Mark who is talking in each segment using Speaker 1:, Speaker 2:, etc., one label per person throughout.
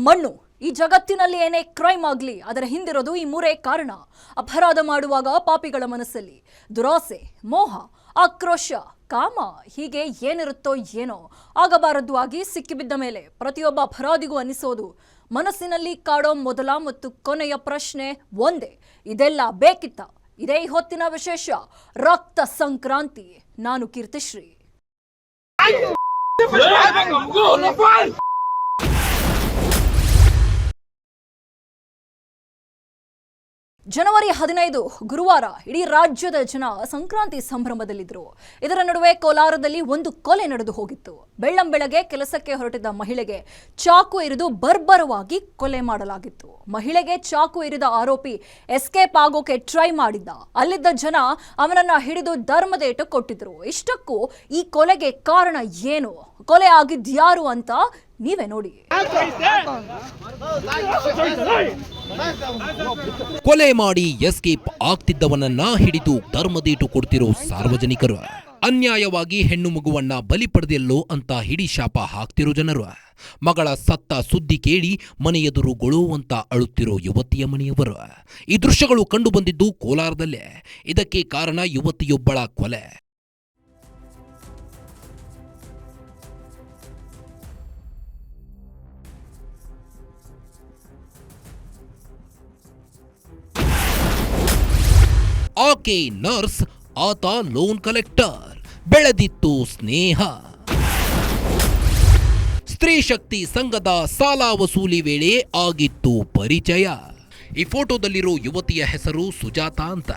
Speaker 1: ಮಣ್ಣು. ಈ ಜಗತ್ತಿನಲ್ಲಿ ಏನೇ ಕ್ರೈಮ್ ಆಗಲಿ ಅದರ ಹಿಂದಿರೋದು ಈ ಮೂರೇ ಕಾರಣ. ಅಪರಾಧ ಮಾಡುವಾಗ ಪಾಪಿಗಳ ಮನಸ್ಸಲ್ಲಿ ದುರಾಸೆ, ಮೋಹ, ಆಕ್ರೋಶ, ಕಾಮ ಹೀಗೆ ಏನಿರುತ್ತೋ ಏನೋ ಆಗಬಾರದು ಆಗಿ ಸಿಕ್ಕಿಬಿದ್ದ ಮೇಲೆ ಪ್ರತಿಯೊಬ್ಬ ಅಪರಾಧಿಗೂ ಅನಿಸೋದು ಮನಸ್ಸಿನಲ್ಲಿ ಕಾಡೋ ಮೊದಲ ಮತ್ತು ಕೊನೆಯ ಪ್ರಶ್ನೆ ಒಂದೇ, ಇದೆಲ್ಲ ಬೇಕಿತ್ತ? ಇದೇ ಹೊತ್ತಿನ ವಿಶೇಷ ರಕ್ತ ಸಂಕ್ರಾಂತಿ. ನಾನು ಕೀರ್ತಿಶ್ರೀ. ಜನವರಿ 15 ಗುರುವಾರ ಇಡೀ ರಾಜ್ಯದ ಜನ ಸಂಕ್ರಾಂತಿ ಸಂಭ್ರಮದಲ್ಲಿದ್ದರು. ಇದರ ನಡುವೆ ಕೋಲಾರದಲ್ಲಿ ಒಂದು ಕೊಲೆ ನಡೆದು ಹೋಗಿತ್ತು. ಬೆಳ್ಳಂಬೆಳಗ್ಗೆ ಕೆಲಸಕ್ಕೆ ಹೊರಟಿದ್ದ ಮಹಿಳೆಗೆ ಚಾಕು ಇರಿದು ಬರ್ಬರವಾಗಿ ಕೊಲೆ ಮಾಡಲಾಗಿತ್ತು. ಮಹಿಳೆಗೆ ಚಾಕು ಇರಿದ ಆರೋಪಿ ಎಸ್ಕೇಪ್ ಆಗೋಕೆ ಟ್ರೈ ಮಾಡಿದ್ದ. ಅಲ್ಲಿದ್ದ ಜನ ಅವನನ್ನ ಹಿಡಿದು ಧರ್ಮದೇಟು ಕೊಟ್ಟಿದ್ರು. ಇಷ್ಟಕ್ಕೂ ಈ ಕೊಲೆಗೆ ಕಾರಣ ಏನು, ಕೊಲೆ ಆಗಿದ್ಯಾರು ಅಂತ ನೀವೇ ನೋಡಿ.
Speaker 2: ಕೊಲೆ ಮಾಡಿ ಎಸ್ಕೇಪ್ ಆಗ್ತಿದ್ದವನನ್ನ ಹಿಡಿದು ಧರ್ಮದೇಟು ಕೊಡ್ತಿರೋ ಸಾರ್ವಜನಿಕರು, ಅನ್ಯಾಯವಾಗಿ ಹೆಣ್ಣು ಮಗುವನ್ನ ಬಲಿ ಪಡೆದೆಲ್ಲೋ ಅಂತ ಹಿಡಿ ಶಾಪ ಹಾಕ್ತಿರೋ ಜನರು, ಮಗಳ ಸತ್ತ ಸುದ್ದಿ ಕೇಳಿ ಮನೆಯೆದುರು ಗೊಳುವಂತ ಅಳುತ್ತಿರೋ ಯುವತಿಯ ಮನೆಯವರು. ಈ ದೃಶ್ಯಗಳು ಕಂಡು ಬಂದಿದ್ದು ಕೋಲಾರದಲ್ಲೇ. ಇದಕ್ಕೆ ಕಾರಣ ಯುವತಿಯೊಬ್ಬಳ ಕೊಲೆ. ಆಕೆ ನರ್ಸ್, ಆತ ಲೋನ್ ಕಲೆಕ್ಟರ್. ಬೆಳೆದಿತ್ತು ಸ್ನೇಹ. ಸ್ತ್ರೀ ಶಕ್ತಿ ಸಂಘದ ಸಾಲ ವಸೂಲಿ ವೇಳೆ ಆಗಿತ್ತು ಪರಿಚಯ. ಈ ಫೋಟೋದಲ್ಲಿರೋ ಯುವತಿಯ ಹೆಸರು ಸುಜಾತ ಅಂತ.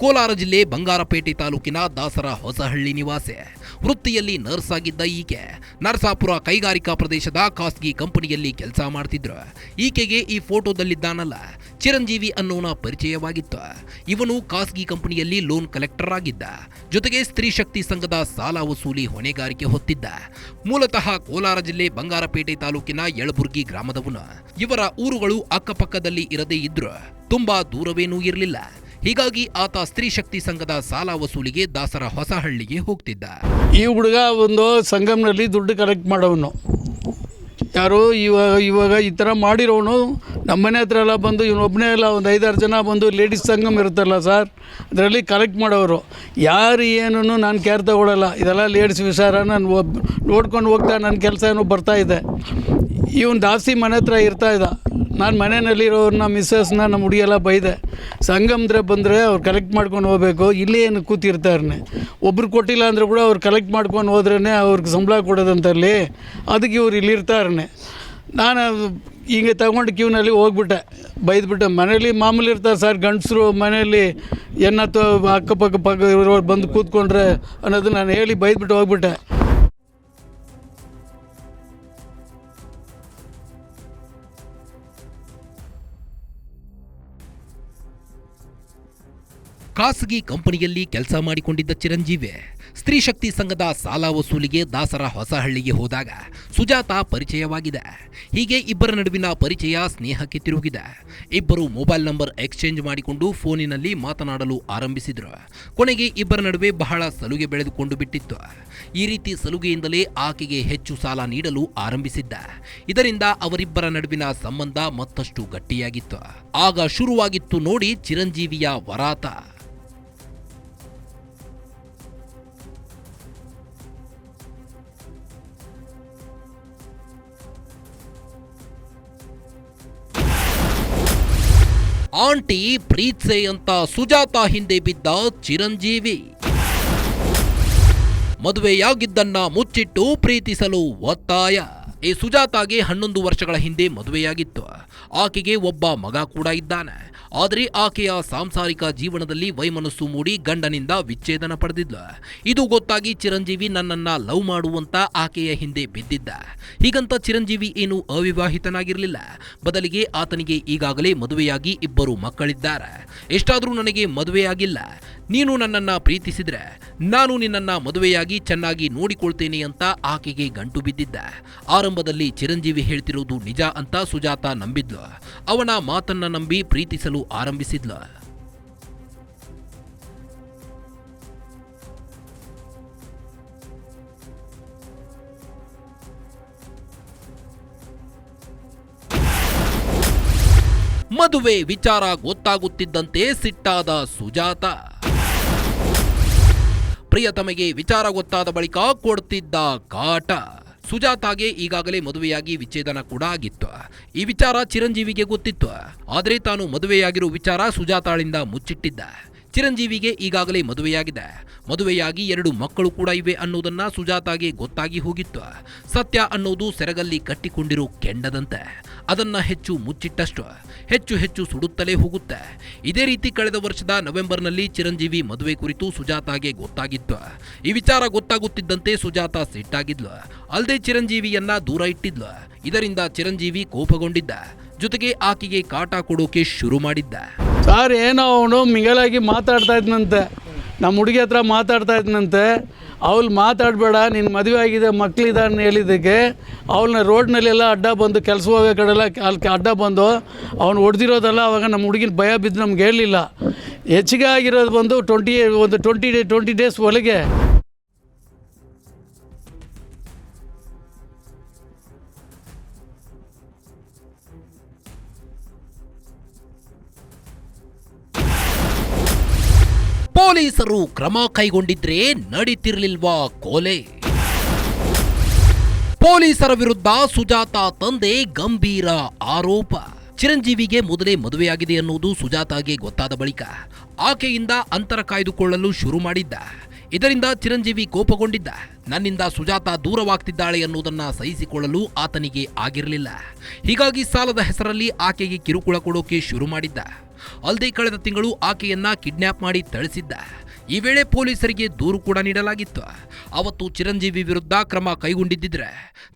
Speaker 2: ಕೋಲಾರ ಜಿಲ್ಲೆ ಬಂಗಾರಪೇಟೆ ತಾಲೂಕಿನ ದಾಸರ ಹೊಸಹಳ್ಳಿ ನಿವಾಸಿ. ವೃತ್ತಿಯಲ್ಲಿ ನರ್ಸ್ ಆಗಿದ್ದ ಈಕೆ ನರಸಾಪುರ ಕೈಗಾರಿಕಾ ಪ್ರದೇಶದ ಖಾಸಗಿ ಕಂಪನಿಯಲ್ಲಿ ಕೆಲಸ ಮಾಡ್ತಿದ್ರು. ಈಕೆಗೆ ಈ ಫೋಟೋದಲ್ಲಿದ್ದಾನಲ್ಲ ಚಿರಂಜೀವಿ ಅನ್ನೋನ ಪರಿಚಯವಾಗಿತ್ತು. ಇವನು ಖಾಸಗಿ ಕಂಪನಿಯಲ್ಲಿ ಲೋನ್ ಕಲೆಕ್ಟರ್ ಆಗಿದ್ದ. ಜೊತೆಗೆ ಸ್ತ್ರೀ ಶಕ್ತಿ ಸಂಘದ ಸಾಲ ವಸೂಲಿ ಹೊಣೆಗಾರಿಕೆ ಹೊತ್ತಿದ್ದ. ಮೂಲತಃ ಕೋಲಾರ ಜಿಲ್ಲೆ ಬಂಗಾರಪೇಟೆ ತಾಲೂಕಿನ ಯಳಬುರ್ಗಿ ಗ್ರಾಮದವನು. ಇವರ ಊರುಗಳು ಅಕ್ಕಪಕ್ಕದಲ್ಲಿ ಇರದೇ ಇದ್ರು, ತುಂಬಾ ದೂರವೇನೂ ಇರಲಿಲ್ಲ. ಹೀಗಾಗಿ ಆತ ಸ್ತ್ರೀ ಶಕ್ತಿ ಸಂಘದ ಸಾಲ ವಸೂಲಿಗೆ ದಾಸರ ಹೊಸಹಳ್ಳಿಗೆ ಹೋಗ್ತಿದ್ದ.
Speaker 3: ಈ ಹುಡುಗ ಒಂದು ಸಂಗಮ್ನಲ್ಲಿ ದುಡ್ಡು ಕಲೆಕ್ಟ್ ಮಾಡೋನು. ಯಾರು ಇವಾಗ ಈ ಥರ ಮಾಡಿರೋನು ನಮ್ಮನೆ ಹತ್ರ ಎಲ್ಲ ಬಂದು ಇವನೊಬ್ಬನೇ ಎಲ್ಲ ಒಂದು 5-6 ಜನ ಬಂದು ಲೇಡೀಸ್ ಸಂಗಮ್ ಇರುತ್ತಲ್ಲ ಸರ್, ಅದರಲ್ಲಿ ಕಲೆಕ್ಟ್ ಮಾಡೋರು. ಯಾರು ಏನೂ ನಾನು ಕೇರ್ ತಗೊಳ್ಳಲ್ಲ. ಇದೆಲ್ಲ ಲೇಡೀಸ್ ವಿಚಾರ. ನಾನು ನೋಡ್ಕೊಂಡು ಹೋಗ್ತಾ ನನ್ನ ಕೆಲಸ ಏನೋ ಬರ್ತಾಯಿದೆ. ಇವನು ಜಾಸ್ತಿ ಮನೆ ಹತ್ರ ಇರ್ತಾಯಿದ್ದ. ನಾನು ಮನೆಯಲ್ಲಿರೋರನ್ನ ಮಿಸ್ಸಸ್ನ ನಮ್ಮ ಹುಡುಗಿಯೆಲ್ಲ ಬೈದೆ, ಸಂಗಮ್ದ್ರೆ ಬಂದರೆ ಅವ್ರು ಕಲೆಕ್ಟ್ ಮಾಡ್ಕೊಂಡು ಹೋಗಬೇಕು, ಇಲ್ಲೇ ಏನು ಕೂತಿರ್ತಾರನೆ. ಒಬ್ರು ಕೊಟ್ಟಿಲ್ಲ ಅಂದರೂ ಕೂಡ ಅವ್ರು ಕಲೆಕ್ಟ್ ಮಾಡ್ಕೊಂಡು ಹೋದ್ರೇ ಅವ್ರಿಗೆ ಸಂಬಳ ಕೊಡೋದಂತಲ್ಲಿ, ಅದಕ್ಕೆ ಇವ್ರು ಇಲ್ಲಿರ್ತಾರನೆ. ನಾನು ಹೀಗೆ ತಗೊಂಡು ಕ್ಯೂನಲ್ಲಿ ಹೋಗ್ಬಿಟ್ಟೆ, ಬೈದ್ಬಿಟ್ಟೆ. ಮನೇಲಿ ಮಾಮೂಲಿ ಇರ್ತಾರೆ ಸರ್ ಗಂಡಸರು, ಮನೆಯಲ್ಲಿ ಎನ್ನತ್ತು ಅಕ್ಕಪಕ್ಕ ಇರೋರು ಬಂದು ಕೂತ್ಕೊಂಡ್ರೆ ಅನ್ನೋದು ನಾನು ಹೇಳಿ ಬೈದ್ಬಿಟ್ಟು ಹೋಗ್ಬಿಟ್ಟೆ.
Speaker 2: ಖಾಸಗಿ ಕಂಪನಿಯಲ್ಲಿ ಕೆಲಸ ಮಾಡಿಕೊಂಡಿದ್ದ ಚಿರಂಜೀವಿ ಸ್ತ್ರೀ ಶಕ್ತಿ ಸಂಘದ ಸಾಲ ವಸೂಲಿಗೆ ದಾಸರ ಹೊಸಹಳ್ಳಿಗೆ ಹೋದಾಗ ಸುಜಾತ ಪರಿಚಯವಾಗಿದೆ. ಹೀಗೆ ಇಬ್ಬರ ನಡುವಿನ ಪರಿಚಯ ಸ್ನೇಹಕ್ಕೆ ತಿರುಗಿದೆ. ಇಬ್ಬರು ಮೊಬೈಲ್ ನಂಬರ್ ಎಕ್ಸ್ಚೇಂಜ್ ಮಾಡಿಕೊಂಡು ಫೋನಿನಲ್ಲಿ ಮಾತನಾಡಲು ಆರಂಭಿಸಿದ್ರು. ಕೊನೆಗೆ ಇಬ್ಬರ ನಡುವೆ ಬಹಳ ಸಲುಗೆ ಬೆಳೆದುಕೊಂಡು ಬಿಟ್ಟಿತ್ತು. ಈ ರೀತಿ ಸಲುಗೆಯಿಂದಲೇ ಆಕೆಗೆ ಹೆಚ್ಚು ಸಾಲ ನೀಡಲು ಆರಂಭಿಸಿದ್ದ. ಇದರಿಂದ ಅವರಿಬ್ಬರ ನಡುವಿನ ಸಂಬಂಧ ಮತ್ತಷ್ಟು ಗಟ್ಟಿಯಾಗಿತ್ತು. ಆಗ ಶುರುವಾಗಿತ್ತು ನೋಡಿ ಚಿರಂಜೀವಿಯ ವರಾತ. ಆಂಟಿ ಪ್ರೀತ್ಸೆ ಅಂತ ಸುಜಾತ ಹಿಂದೆ ಬಿದ್ದ ಚಿರಂಜೀವಿ. ಮದುವೆಯಾಗಿದ್ದನ್ನ ಮುಚ್ಚಿಟ್ಟು ಪ್ರೀತಿಸಲು ಒತ್ತಾಯ. ಈ ಸುಜಾತಾಗೆ 11 ವರ್ಷಗಳ ಹಿಂದೆ ಮದುವೆಯಾಗಿತ್ತು. ಆಕೆಗೆ ಒಬ್ಬ ಮಗ ಕೂಡ ಇದ್ದಾನೆ. ಆದರೆ ಆಕೆಯ ಸಾಂಸಾರಿಕ ಜೀವನದಲ್ಲಿ ವೈಮನಸ್ಸು ಮೂಡಿ ಗಂಡನಿಂದ ವಿಚ್ಛೇದನ ಪಡೆದಿದ್ಲು. ಇದು ಗೊತ್ತಾಗಿ ಚಿರಂಜೀವಿ ನನ್ನನ್ನ ಲವ್ ಮಾಡುವಂತ ಆಕೆಯ ಹಿಂದೆ ಬಿದ್ದಿದ್ದ. ಹೀಗಂತ ಚಿರಂಜೀವಿ ಏನು ಅವಿವಾಹಿತನಾಗಿರಲಿಲ್ಲ. ಬದಲಿಗೆ ಆತನಿಗೆ ಈಗಾಗಲೇ ಮದುವೆಯಾಗಿ 2 ಮಕ್ಕಳಿದ್ದಾರೆ. ಎಷ್ಟಾದರೂ ನನಗೆ ಮದುವೆಯಾಗಿಲ್ಲ, ನೀನು ನನ್ನನ್ನ ಪ್ರೀತಿಸಿದ್ರೆ ನಾನು ನಿನ್ನನ್ನ ಮದುವೆಯಾಗಿ ಚೆನ್ನಾಗಿ ನೋಡಿಕೊಳ್ತೇನೆ ಅಂತ ಆಕೆಗೆ ಗಂಟು ಬಿದ್ದಿದ್ದ. ಆರಂಭದಲ್ಲಿ ಚಿರಂಜೀವಿ ಹೇಳ್ತಿರೋದು ನಿಜ ಅಂತ ಸುಜಾತ ನಂಬಿದ್ಲು. ಅವನ ಮಾತನ್ನ ನಂಬಿ ಪ್ರೀತಿಸಲು ಆರಂಭಿಸಿದ್ಲು. ಮದುವೆ ವಿಚಾರ ಗೊತ್ತಾಗುತ್ತಿದ್ದಂತೆ ಸಿಟ್ಟಾದ ಸುಜಾತ. ಪ್ರಿಯತಮೆಗೆ ವಿಚಾರ ಗೊತ್ತಾದ ಬಳಿಕ ಕೊಡ್ತಿದ್ದ ಕಾಟ. ಸುಜಾತಾಗೆ ಈಗಾಗಲೇ ಮದುವೆಯಾಗಿ ವಿಚ್ಛೇದನ ಕೂಡ ಆಗಿತ್ತು. ಈ ವಿಚಾರ ಚಿರಂಜೀವಿಗೆ ಗೊತ್ತಿತ್ತು. ಆದರೆ ತಾನು ಮದುವೆಯಾಗಿರೋ ವಿಚಾರ ಸುಜಾತಾಳಿಂದ ಮುಚ್ಚಿಟ್ಟಿದ್ದ. ಚಿರಂಜೀವಿಗೆ ಈಗಾಗಲೇ ಮದುವೆಯಾಗಿದೆ. ಮದುವೆಯಾಗಿ 2 ಮಕ್ಕಳು ಕೂಡ ಇವೆ ಅನ್ನೋದನ್ನ ಸುಜಾತಾಗೆ ಗೊತ್ತಾಗಿ ಹೋಗಿತ್ತು. ಸತ್ಯ ಅನ್ನೋದು ಸೆರಗಲ್ಲಿ ಕಟ್ಟಿಕೊಂಡಿರೋ ಕೆಂಡದಂತೆ. ಅದನ್ನ ಹೆಚ್ಚು ಮುಚ್ಚಿಟ್ಟಷ್ಟು ಹೆಚ್ಚು ಹೆಚ್ಚು ಸುಡುತ್ತಲೇ ಹೋಗುತ್ತೆ. ಇದೇ ರೀತಿ ಕಳೆದ ವರ್ಷದ ನವೆಂಬರ್ನಲ್ಲಿ ಚಿರಂಜೀವಿ ಮದುವೆ ಕುರಿತು ಸುಜಾತಾಗೆ ಗೊತ್ತಾಗಿತ್ತು. ಈ ವಿಚಾರ ಗೊತ್ತಾಗುತ್ತಿದ್ದಂತೆ ಸುಜಾತ ಸಿಟ್ಟಾಗಿದ್ಲು. ಅಲ್ಲದೆ ಚಿರಂಜೀವಿಯನ್ನ ದೂರ ಇಟ್ಟಿದ್ಲು. ಇದರಿಂದ ಚಿರಂಜೀವಿ ಕೋಪಗೊಂಡಿದ್ದ. ಜೊತೆಗೆ ಆಕೆಗೆ ಕಾಟ ಕೊಡೋಕೆ ಶುರು ಮಾಡಿದ್ದ.
Speaker 3: ಸರ್ ಏನೋ ಅವನು ಮಿಂಗಲಾಗಿ ಮಾತಾಡ್ತಾ ಇದ್ನಂತೆ, ನಮ್ಮ ಹುಡುಗಿ ಹತ್ರ ಮಾತಾಡ್ತಾ ಇದ್ನಂತೆ. ಅವಳು ಮಾತಾಡಬೇಡ, ನಿನ್ನ ಮದುವೆ ಆಗಿದೆ, ಮಕ್ಕಳಿದ್ದಾನೆ ಹೇಳಿದ್ದಕ್ಕೆ ಅವಳನ್ನ ರೋಡ್ನಲ್ಲೆಲ್ಲ ಅಡ್ಡ ಬಂದು ಕೆಲಸ ಹೋಗೋ ಕಡೆಲ್ಲ ಅಲ್ಲಿ ಅಡ್ಡ ಬಂದು ಅವ್ನು ಹೊಡೆದಿರೋದಲ್ಲ. ಅವಾಗ ನಮ್ಮ ಹುಡುಗಿನ ಭಯ ಬಿದ್ದು ನಮ್ಗೆ ಹೇಳಲಿಲ್ಲ. ಹೆಚ್ಚಿಗೆ ಆಗಿರೋದು ಬಂದು 20 ಡೇಸ್ ಒಳಗೆ.
Speaker 2: ಪೊಲೀಸರು ಕ್ರಮ ಕೈಗೊಂಡಿದ್ರೆ ನಡೀತಿರ್ಲಿಲ್ವಾ ಕೊಲೆ? ಪೊಲೀಸರ ವಿರುದ್ಧ ಸುಜಾತ ತಂದೆ ಗಂಭೀರ ಆರೋಪ. ಚಿರಂಜೀವಿಗೆ ಮೊದಲೇ ಮದುವೆಯಾಗಿದೆ ಅನ್ನೋದು ಸುಜಾತಾಗೆ ಗೊತ್ತಾದ ಬಳಿಕ ಆಕೆಯಿಂದ ಅಂತರ ಕಾಯ್ದುಕೊಳ್ಳಲು ಶುರು ಮಾಡಿದ್ದ. ಇದರಿಂದ ಚಿರಂಜೀವಿ ಕೋಪಗೊಂಡಿದ್ದ. ನನ್ನಿಂದ ಸುಜಾತ ದೂರವಾಗ್ತಿದ್ದಾಳೆ ಅನ್ನೋದನ್ನ ಸಹಿಸಿಕೊಳ್ಳಲು ಆತನಿಗೆ ಆಗಿರಲಿಲ್ಲ. ಹೀಗಾಗಿ ಸಾಲದ ಹೆಸರಲ್ಲಿ ಆಕೆಗೆ ಕಿರುಕುಳ ಕೊಡೋಕೆ ಶುರು ಮಾಡಿದ್ದ. ಅಲ್ಲದೆ ಕಳೆದ ತಿಂಗಳು ಆಕೆಯನ್ನ ಕಿಡ್ನ್ಯಾಪ್ ಮಾಡಿ ಥಳಿಸಿದ್ದ. ಈ ವೇಳೆ ಪೊಲೀಸರಿಗೆ ದೂರು ಕೂಡ ನೀಡಲಾಗಿತ್ತು. ಅವತ್ತು ಚಿರಂಜೀವಿ ವಿರುದ್ಧ ಕ್ರಮ ಕೈಗೊಂಡಿದ್ದರೆ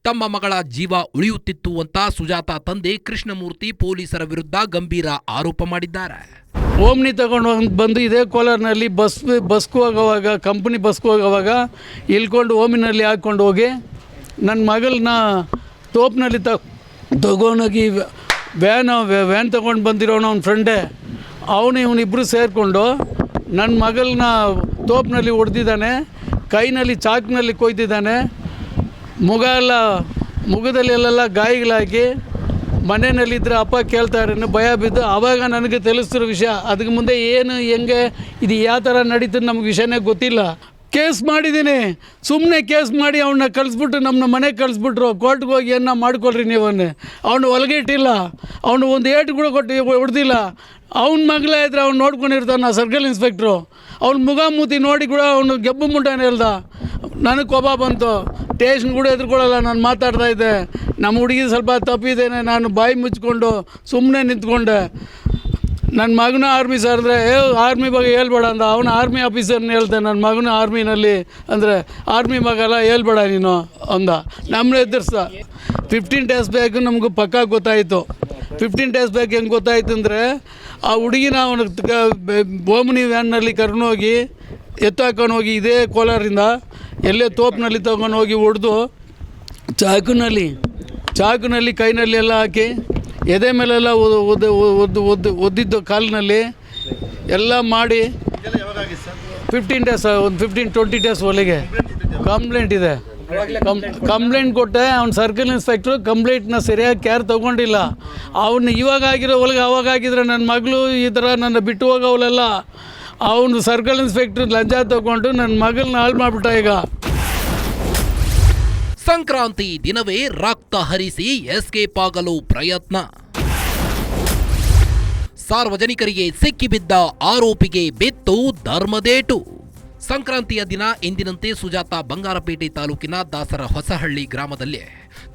Speaker 2: ತಮ್ಮ ಮಗಳ ಜೀವ ಉಳಿಯುತ್ತಿತ್ತು ಅಂತ ಸುಜಾತ ತಂದೆ ಕೃಷ್ಣಮೂರ್ತಿ ಪೊಲೀಸರ ವಿರುದ್ಧ ಗಂಭೀರ ಆರೋಪ ಮಾಡಿದ್ದಾರೆ.
Speaker 3: ಓಮ್ನಿ ತಗೊಂಡು ಬಂದು ಇದೇ ಕೋಲಾರ್ನಲ್ಲಿ ಬಸ್ಗೂ ಹೋಗೋವಾಗ, ಕಂಪ್ನಿ ಬಸ್ಗೂ ಹೋಗೋವಾಗ ಇಳ್ಕೊಂಡು ಓಮಿನಲ್ಲಿ ಹಾಕ್ಕೊಂಡು ಹೋಗಿ ನನ್ನ ಮಗಳನ್ನ ತೋಪ್ನಲ್ಲಿ ತಗೊಂಡೋಗಿ ವ್ಯಾನ್ ತೊಗೊಂಡು ಬಂದಿರೋನು ಅವ್ನ ಫ್ರೆಂಡೇ. ಇವನಿಬ್ಬರು ಸೇರಿಕೊಂಡು ನನ್ನ ಮಗಳನ್ನ ತೋಪ್ನಲ್ಲಿ ಹೊಡೆದಿದ್ದಾನೆ, ಕೈನಲ್ಲಿ ಚಾಕ್ನಲ್ಲಿ ಕೊಯ್ದಿದ್ದಾನೆ, ಮುಖದಲ್ಲೆಲ್ಲ ಗಾಯಗಳಾಗಿ ಮನೆಯಲ್ಲಿದ್ದರೆ ಅಪ್ಪ ಕೇಳ್ತಾರೆ ಭಯ ಬಿದ್ದು. ಆವಾಗ ನನಗೆ ತಿಳಿಸ್ತಿರೋ ವಿಷಯ. ಅದಕ್ಕೆ ಮುಂದೆ ಏನು ಹೆಂಗೆ ಇದು ಯಾವ ಥರ ನಡೀತದೆ ನಮ್ಗೆ ವಿಷಯನೇ ಗೊತ್ತಿಲ್ಲ. ಕೇಸ್ ಮಾಡಿದ್ದೀನಿ, ಸುಮ್ಮನೆ ಕೇಸ್ ಮಾಡಿ ಅವನ್ನ ಕಳಿಸ್ಬಿಟ್ಟು ನಮ್ಮ ಮನೆಗೆ ಕಳಿಸ್ಬಿಟ್ರು. ಕೋರ್ಟ್ಗೆ ಹೋಗಿ ಏನ ಮಾಡ್ಕೊಳ್ರಿ ನೀವನ್ನೇ. ಅವನು ಒಳಗೆ ಇಟ್ಟಿಲ್ಲ, ಅವನು ಒಂದು ಏಟು ಕೂಡ ಕೊಟ್ಟು ಹೊಡೆದಿಲ್ಲ. ಅವ್ನ ಮಗಳೇ ಇದ್ರೆ ಅವ್ನು ನೋಡ್ಕೊಂಡಿರ್ತಾನೆ ಸರ್ಕಲ್ ಇನ್ಸ್ಪೆಕ್ಟ್ರು. ಅವ್ನ ಮುಖಾಮೂತಿ ನೋಡಿ ಕೂಡ ಅವನು ಗೆಬ್ಬು ಮುಂಟಾನೆ ಹೇಳ್ದ. ನನಗೆ ಕೋಪ ಬಂತು. ಟೇಷನ್ ಕೂಡ ಎದುರ್ಕೊಳ್ಳಲ್ಲ. ನಾನು ಮಾತಾಡ್ತಾ ಇದ್ದೆ, ನಮ್ಮ ಹುಡುಗಿ ಸ್ವಲ್ಪ ತಪ್ಪಿದ್ದೇನೆ, ನಾನು ಬಾಯಿ ಮುಚ್ಕೊಂಡು ಸುಮ್ಮನೆ ನಿಂತ್ಕೊಂಡೆ. ನನ್ನ ಮಗನ ಆರ್ಮಿ ಸರ್ ಅಂದರೆ ಆರ್ಮಿ ಬಗ್ಗೆ ಹೇಳ್ಬೇಡ ಅಂದ. ಅವನು ಆರ್ಮಿ ಆಫೀಸರ್ನ ಹೇಳ್ದೆ, ನನ್ನ ಮಗನ ಆರ್ಮಿನಲ್ಲಿ ಅಂದರೆ ಆರ್ಮಿ ಮಗಲ್ಲ ಹೇಳ್ಬೇಡ ನೀನು ಅಂದ. ನಮ್ಮನ್ನ ಎದುರಿಸ್ದ. 15 ಡೇಸ್ ಬ್ಯಾಕ್ ನಮಗೂ ಪಕ್ಕಾ ಗೊತ್ತಾಯಿತು. 15 ಡೇಸ್ ಬ್ಯಾಕ್ ಹೆಂಗೆ ಗೊತ್ತಾಯ್ತು ಅಂದರೆ, ಆ ಹುಡುಗಿನ ಅವನು ಓಮ್ನಿ ವ್ಯಾನ್ನಲ್ಲಿ ಕರ್ಕೊಂಡೋಗಿ ಎತ್ತಾಕೊಂಡು ಹೋಗಿ ಇದೇ ಕೋಲಾರಿಂದ ಎಲ್ಲೇ ತೋಪ್ನಲ್ಲಿ ತಗೊಂಡು ಹೋಗಿ ಹೊಡೆದು ಚಾಕುನಲ್ಲಿ ಕೈನಲ್ಲಿ ಎಲ್ಲ ಹಾಕಿ ಎದೆ ಮೇಲೆಲ್ಲ ಒದ್ದಿದ್ದು ಕಾಲಿನಲ್ಲಿ ಎಲ್ಲ ಮಾಡಿ 15 ಡೇಸ್, ಒಂದು 15-20 ಡೇಸ್ ಒಳಗೆ ಕಂಪ್ಲೇಂಟ್ ಇದೆ. ಕಂಪ್ಲೇಂಟ್ ಕೊಟ್ಟೆ. ಅವ್ನು ಸರ್ಕಲ್ ಇನ್ಸ್ಪೆಕ್ಟ್ರು ಕಂಪ್ಲೇಂಟ್ನ ಸರಿಯಾಗಿ ಕೇರ್ ತೊಗೊಂಡಿಲ್ಲ. ಅವನು ಇವಾಗ ಆಗಿರೋ ಒಳಗೆ ಅವಾಗ ಆಗಿದ್ರೆ ನನ್ನ ಮಗಳು ಈ ಥರ ನನ್ನ ಬಿಟ್ಟು ಹೋಗೋವಳೆಲ್ಲ. ಅವನು ಸರ್ಕಲ್ ಇನ್ಸ್ಪೆಕ್ಟ್ರ್ ಲಂಚ ತಗೊಂಡು ನನ್ನ ಮಗಳನ್ನ ಹಾಳು ಮಾಡಿಬಿಟ್ಟ. ಈಗ
Speaker 2: ಸಂಕ್ರಾಂತಿ ದಿನವೇ ರಕ್ತ ಹರಿಸಿ ಎಸ್ಕೇಪ್ ಆಗಲು ಪ್ರಯತ್ನ. ಸಾರ್ವಜನಿಕರಿಗೆ ಸಿಕ್ಕಿಬಿದ್ದ ಆರೋಪಿಗೆ ಬಿತ್ತು ಧರ್ಮದೇಟು. ಸಂಕ್ರಾಂತಿಯ ದಿನ ಎಂದಿನಂತೆ ಸುಜಾತ ಬಂಗಾರಪೇಟೆ ತಾಲೂಕಿನ ದಾಸರ ಹೊಸಹಳ್ಳಿ ಗ್ರಾಮದಲ್ಲಿ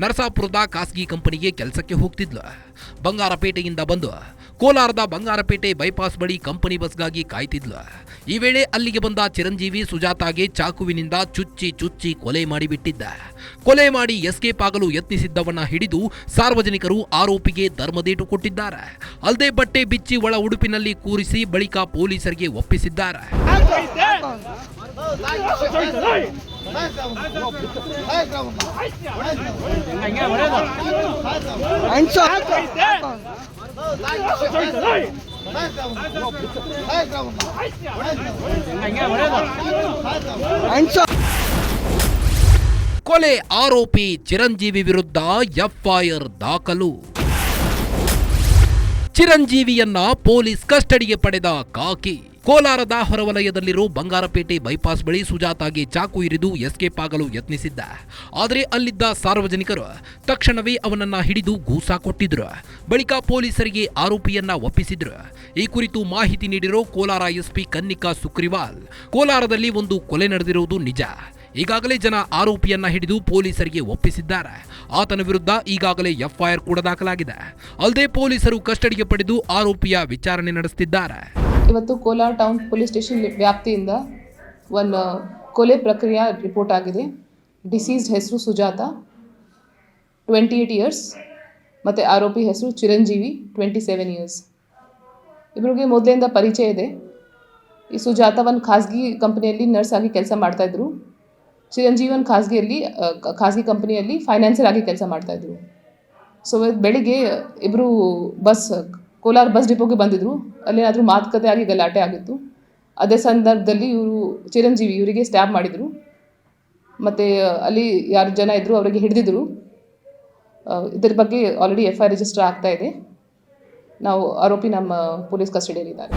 Speaker 2: ನರಸಾಪುರದ ಖಾಸಗಿ ಕಂಪನಿಗೆ ಕೆಲಸಕ್ಕೆ ಹೋಗ್ತಿದ್ಲು. ಬಂಗಾರಪೇಟೆಯಿಂದ ಬಂದು ಕೋಲಾರದ ಬಂಗಾರಪೇಟೆ ಬೈಪಾಸ್ ಬಳಿ ಕಂಪನಿ ಬಸ್ಗಾಗಿ ಕಾಯ್ತಿದ್ಲು. ಈ ವೇಳೆ ಅಲ್ಲಿಗೆ ಬಂದ ಚಿರಂಜೀವಿ ಸುಜಾತಾಗೆ ಚಾಕುವಿನಿಂದ ಚುಚ್ಚಿ ಕೊಲೆ ಮಾಡಿಬಿಟ್ಟಿದ್ದ. ಕೊಲೆ ಮಾಡಿ ಎಸ್ಕೇಪ್ ಆಗಲು ಯತ್ನಿಸಿದ್ದವನ್ನ ಹಿಡಿದು ಸಾರ್ವಜನಿಕರು ಆರೋಪಿಗೆ ಧರ್ಮದೇಟು ಕೊಟ್ಟಿದ್ದಾರೆ. ಅಲ್ಲದೆ ಬಟ್ಟೆ ಬಿಚ್ಚಿ ಒಳ ಉಡುಪಿನಲ್ಲಿ ಕೂರಿಸಿ ಬಳಿಕ ಪೊಲೀಸರಿಗೆ ಒಪ್ಪಿಸಿದ್ದಾರೆ. ಕೊಲೆ ಆರೋಪಿ ಚಿರಂಜೀವಿ ವಿರುದ್ಧ ಎಫ್ಐಆರ್ ದಾಖಲು. ಚಿರಂಜೀವಿಯನ್ನ ಪೊಲೀಸ್ ಕಸ್ಟಡಿಗೆ ಪಡೆದ ಕಾಕಿ. ಕೋಲಾರದ ಹೊರವಲಯದಲ್ಲಿರೋ ಬಂಗಾರಪೇಟೆ ಬೈಪಾಸ್ ಬಳಿ ಸುಜಾತಾಗೆ ಚಾಕು ಇರಿದು ಎಸ್ಕೇಪ್ ಆಗಲು ಯತ್ನಿಸಿದ್ದ. ಆದರೆ ಅಲ್ಲಿದ್ದ ಸಾರ್ವಜನಿಕರು ತಕ್ಷಣವೇ ಅವನನ್ನ ಹಿಡಿದು ಗೂಸಾ ಕೊಟ್ಟಿದ್ರು. ಬಳಿಕ ಪೊಲೀಸರಿಗೆ ಆರೋಪಿಯನ್ನ ಒಪ್ಪಿಸಿದ್ರು. ಈ ಕುರಿತು ಮಾಹಿತಿ ನೀಡಿರೋ ಕೋಲಾರ ಎಸ್ಪಿ ಕನ್ನಿಕಾ ಸುಕ್ರಿವಾಲ್, ಕೋಲಾರದಲ್ಲಿ ಒಂದು ಕೊಲೆ ನಡೆದಿರುವುದು ನಿಜ. ಈಗಾಗಲೇ ಜನ ಆರೋಪಿಯನ್ನ ಹಿಡಿದು ಪೊಲೀಸರಿಗೆ ಒಪ್ಪಿಸಿದ್ದಾರೆ. ಆತನ ವಿರುದ್ಧ ಈಗಾಗಲೇ ಎಫ್ಐಆರ್ ಕೂಡ ದಾಖಲಾಗಿದೆ. ಅಲ್ಲದೆ ಪೊಲೀಸರು ಕಸ್ಟಡಿಗೆ ಪಡೆದು ಆರೋಪಿಯ ವಿಚಾರಣೆ ನಡೆಸುತ್ತಿದ್ದಾರೆ.
Speaker 4: ಇವತ್ತು ಕೋಲಾರ ಟೌನ್ ಪೊಲೀಸ್ ಸ್ಟೇಷನ್ ವ್ಯಾಪ್ತಿಯಿಂದ ಒಂದು ಕೊಲೆ ಪ್ರಕ್ರಿಯೆ ರಿಪೋರ್ಟ್ ಆಗಿದೆ. ಡಿಸೀಸ್ಡ್ ಹೆಸರು ಸುಜಾತ 28 ಇಯರ್ಸ್ ಮತ್ತು ಆರೋಪಿ ಹೆಸರು ಚಿರಂಜೀವಿ 27 ಇಯರ್ಸ್. ಇಬ್ಬರಿಗೆ ಮೊದಲಿಂದ ಪರಿಚಯ ಇದೆ. ಈ ಸುಜಾತ ಒಂದು ಖಾಸಗಿ ಕಂಪನಿಯಲ್ಲಿ ನರ್ಸ್ ಆಗಿ ಕೆಲಸ ಮಾಡ್ತಾಯಿದ್ರು. ಚಿರಂಜೀವಿ ಒಂದು ಖಾಸಗಿ ಕಂಪನಿಯಲ್ಲಿ ಫೈನಾನ್ಸರ್ ಆಗಿ ಕೆಲಸ ಮಾಡ್ತಾಯಿದ್ರು. ಸೊ ಬೆಳಿಗ್ಗೆ ಇಬ್ಬರು ಕೋಲಾರ ಬಸ್ ಡಿಪೋಗೆ ಬಂದಿದ್ದರು. ಅಲ್ಲೇನಾದರೂ ಮಾತುಕತೆ ಆಗಿ ಗಲಾಟೆ ಆಗಿತ್ತು. ಅದೇ ಸಂದರ್ಭದಲ್ಲಿ ಚಿರಂಜೀವಿ ಇವರಿಗೆ ಸ್ಟ್ಯಾಬ್ ಮಾಡಿದರು. ಮತ್ತು ಅಲ್ಲಿ ಯಾರು ಜನ ಇದ್ದರು ಅವರಿಗೆ ಹಿಡಿದಿದ್ರು. ಇದರ ಬಗ್ಗೆ ಆಲ್ರೆಡಿ ಎಫ್ಐಆರ್ ರಿಜಿಸ್ಟರ್ ಆಗ್ತಾ ಇದೆ. ನಾವು ಆರೋಪಿ ನಮ್ಮ ಪೊಲೀಸ್ ಕಸ್ಟಡಿಯಲ್ಲಿದ್ದಾರೆ.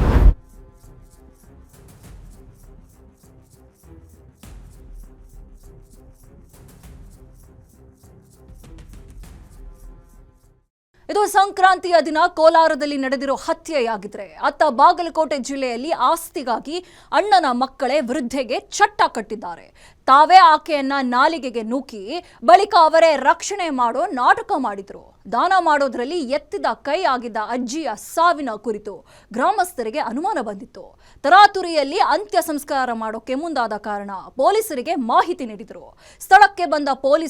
Speaker 1: ಇದು ಸಂಕ್ರಾಂತಿಯ ದಿನ ಕೋಲಾರದಲ್ಲಿ ನಡೆದಿರೋ ಹತ್ಯೆಯಾಗಿದ್ರೆ, ಅತ್ತ ಬಾಗಲಕೋಟೆ ಜಿಲ್ಲೆಯಲ್ಲಿ ಆಸ್ತಿಗಾಗಿ ಅಣ್ಣನ ಮಕ್ಕಳೇ ವೃದ್ಧೆಗೆ ಚಟ್ಟ ಕಟ್ಟಿದ್ದಾರೆ. ತಾವೇ ಆಕೆಯನ್ನ ನಾಲಿಗೆಗೆ ನೂಕಿ ಬಳಿಕ ಅವರೇ ರಕ್ಷಣೆ ಮಾಡೋ ನಾಟಕ ಮಾಡಿದ್ರು. ದಾನ ಮಾಡೋದ್ರಲ್ಲಿ ಎತ್ತಿದ ಕೈ ಆಗಿದ್ದ ಅಜ್ಜಿಯ ಸಾವಿನ ಕುರಿತು ಗ್ರಾಮಸ್ಥರಿಗೆ ಅನುಮಾನ ಬಂದಿತ್ತು. ತರಾತುರಿಯಲ್ಲಿ ಅಂತ್ಯ ಸಂಸ್ಕಾರ ಮಾಡೋಕೆ ಮುಂದಾದ ಕಾರಣ ಪೊಲೀಸರಿಗೆ ಮಾಹಿತಿ ನೀಡಿದ್ರು. ಸ್ಥಳಕ್ಕೆ ಬಂದ ಪೊಲೀಸರು